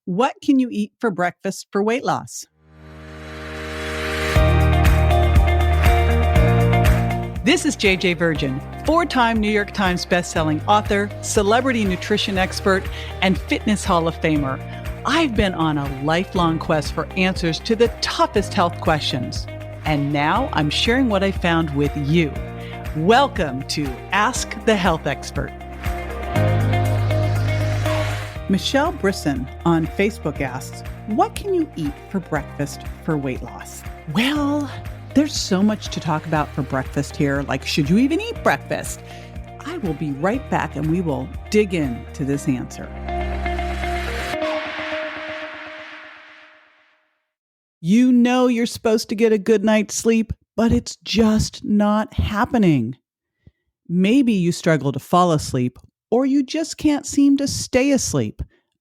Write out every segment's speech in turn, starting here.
What can you eat for breakfast for weight loss? This is JJ Virgin, 4-time New York Times bestselling author, celebrity nutrition expert, and fitness Hall of Famer. I've been on a lifelong quest for answers to the toughest health questions. And now I'm sharing what I found with you. Welcome to Ask the Health Expert. Michelle Brisson on Facebook asks, what can you eat for breakfast for weight loss? Well, there's so much to talk about for breakfast here, like should you even eat breakfast? I will be right back and we will dig into this answer. You know you're supposed to get a good night's sleep, but it's just not happening. Maybe you struggle to fall asleep, or you just can't seem to stay asleep.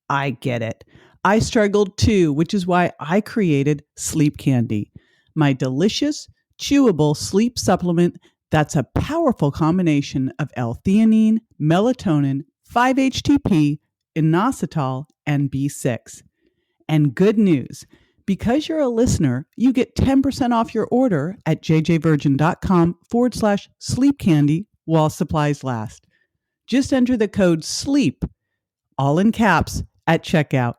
I get it. I struggled too, which is why I created Sleep Candy, my delicious, chewable sleep supplement that's a powerful combination of L-theanine, melatonin, 5-HTP, inositol, and B6. And good news, because you're a listener, you get 10% off your order at jjvirgin.com/sleep candy while supplies last. Just enter the code SLEEP, all in caps, at checkout.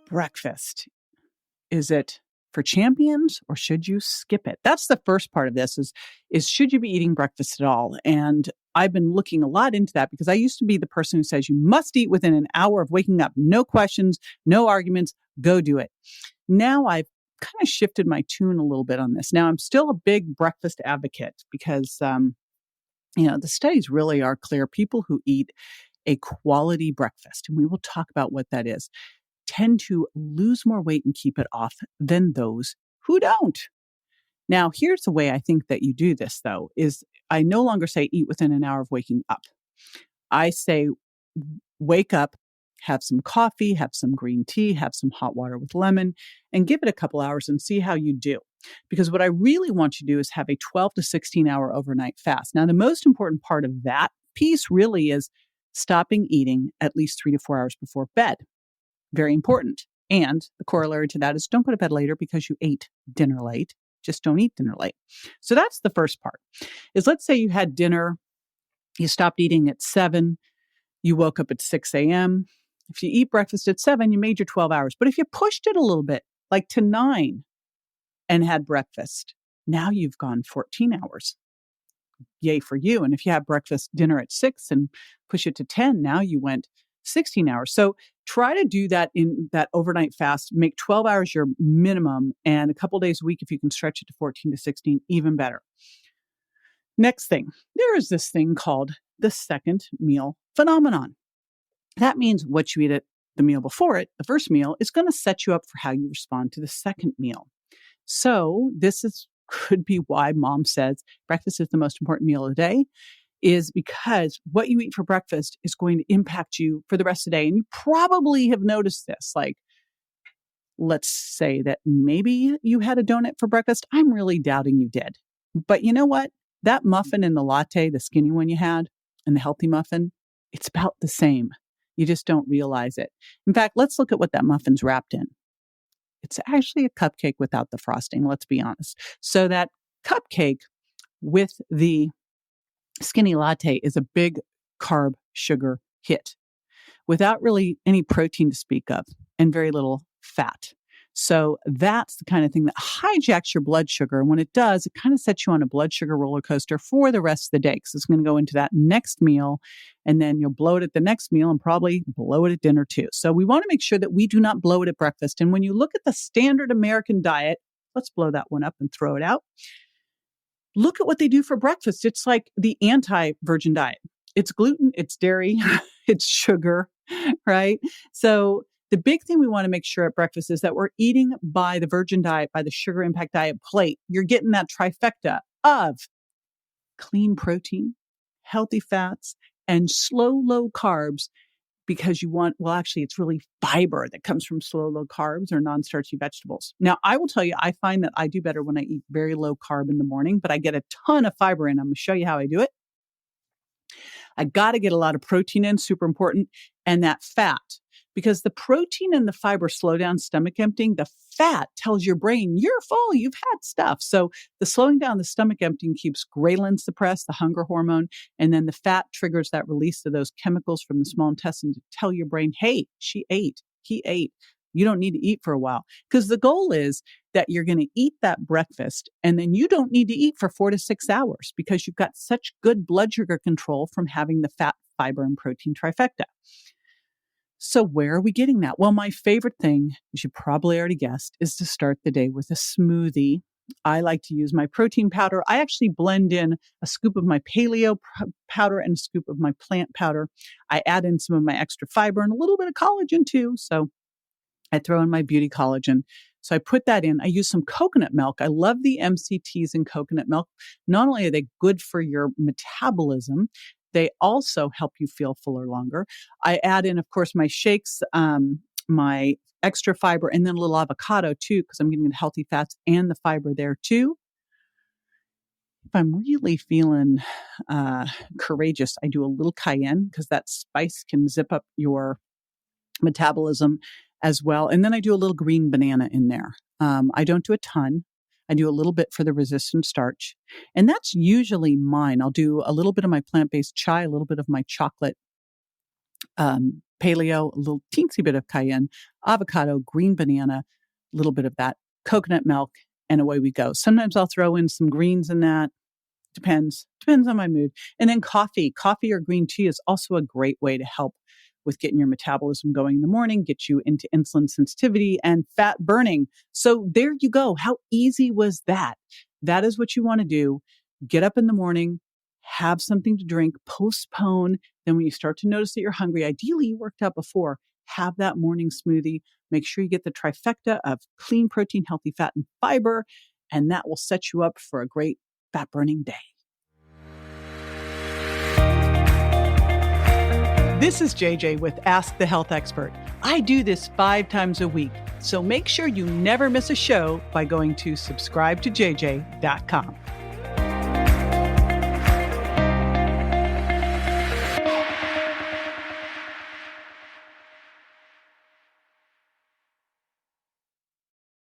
Breakfast. Is it for champions or should you skip it? That's the first part of this is should you be eating breakfast at all? And I've been looking a lot into that because I used to be the person who says you must eat within an hour of waking up. No questions, no arguments, go do it. Now I've kind of shifted my tune a little bit on this. Now I'm still a big breakfast advocate because, the studies really are clear. People who eat a quality breakfast, and we will talk about what that is, tend to lose more weight and keep it off than those who don't. Now, here's the way I think that you do this, though, is I no longer say eat within an hour of waking up. I say wake up, have some coffee, have some green tea, have some hot water with lemon, and give it a couple hours and see how you do. Because what I really want you to do is have a 12 to 16 hour overnight fast. Now, the most important part of that piece really is stopping eating at least 3 to 4 hours before bed. Very important. And the corollary to that is don't go to bed later because you ate dinner late. Just don't eat dinner late. So that's the first part. Is let's say you had dinner, you stopped eating at 7, you woke up at 6 a.m. If you eat breakfast at 7, you made your 12 hours. But if you pushed it a little bit, like to 9 and had breakfast, now you've gone 14 hours. Yay for you. And if you have breakfast dinner at 6 and push it to 10, now you went 16 hours. So try to do that in that overnight fast. Make 12 hours your minimum and a couple days a week, if you can stretch it to 14 to 16, even better. Next thing, there is this thing called the second meal phenomenon. That means what you eat at the meal before it, the first meal, is going to set you up for how you respond to the second meal. So could be why mom says breakfast is the most important meal of the day, is because what you eat for breakfast is going to impact you for the rest of the day. And you probably have noticed this. Like, let's say that maybe you had a donut for breakfast. I'm really doubting you did. But you know what? That muffin and the latte, the skinny one you had, and the healthy muffin, it's about the same. You just don't realize it. In fact, let's look at what that muffin's wrapped in. It's actually a cupcake without the frosting, let's be honest. So that cupcake with the skinny latte is a big carb sugar hit without really any protein to speak of and very little fat. So that's the kind of thing that hijacks your blood sugar. And when it does, it kind of sets you on a blood sugar roller coaster for the rest of the day, because it's going to go into that next meal, and then you'll blow it at the next meal and probably blow it at dinner too. So we want to make sure that we do not blow it at breakfast. And when you look at the standard American diet, let's blow that one up and throw it out. Look at what they do for breakfast. It's like the anti-virgin diet. It's gluten, it's dairy, it's sugar, right? So the big thing we want to make sure at breakfast is that we're eating by the virgin diet, by the sugar impact diet plate. You're getting that trifecta of clean protein, healthy fats, and slow, low carbs, because it's really fiber that comes from slow, low carbs or non-starchy vegetables. Now, I will tell you, I find that I do better when I eat very low carb in the morning, but I get a ton of fiber in. I'm going to show you how I do it. I got to get a lot of protein in, super important, and that fat. Because the protein and the fiber slow down stomach emptying, the fat tells your brain, you're full, you've had stuff. So the slowing down the stomach emptying keeps ghrelin suppressed, the hunger hormone, and then the fat triggers that release of those chemicals from the small intestine to tell your brain, hey, she ate, he ate. You don't need to eat for a while. Because the goal is that you're going to eat that breakfast and then you don't need to eat for 4 to 6 hours because you've got such good blood sugar control from having the fat, fiber, and protein trifecta. So where are we getting that? Well, my favorite thing, as you probably already guessed, is to start the day with a smoothie. I like to use my protein powder. I actually blend in a scoop of my paleo powder and a scoop of my plant powder. I add in some of my extra fiber and a little bit of collagen too. So I throw in my beauty collagen. So I put that in. I use some coconut milk. I love the MCTs in coconut milk. Not only are they good for your metabolism, they also help you feel fuller longer. I add in, of course, my shakes, my extra fiber, and then a little avocado too, because I'm getting the healthy fats and the fiber there too. If I'm really feeling courageous, I do a little cayenne because that spice can zip up your metabolism as well. And then I do a little green banana in there. I don't do a ton. I do a little bit for the resistant starch. And that's usually mine. I'll do a little bit of my plant-based chai, a little bit of my chocolate paleo, a little teensy bit of cayenne, avocado, green banana, a little bit of that, coconut milk, and away we go. Sometimes I'll throw in some greens in that. Depends on my mood. And then coffee or green tea is also a great way to help with getting your metabolism going in the morning, get you into insulin sensitivity and fat burning. So there you go. How easy was that? That is what you want to do. Get up in the morning, have something to drink, postpone. Then when you start to notice that you're hungry, ideally you worked out before, have that morning smoothie. Make sure you get the trifecta of clean protein, healthy fat, and fiber, and that will set you up for a great fat burning day. This is JJ with Ask the Health Expert. I do this 5 times a week, so make sure you never miss a show by going to subscribetojj.com.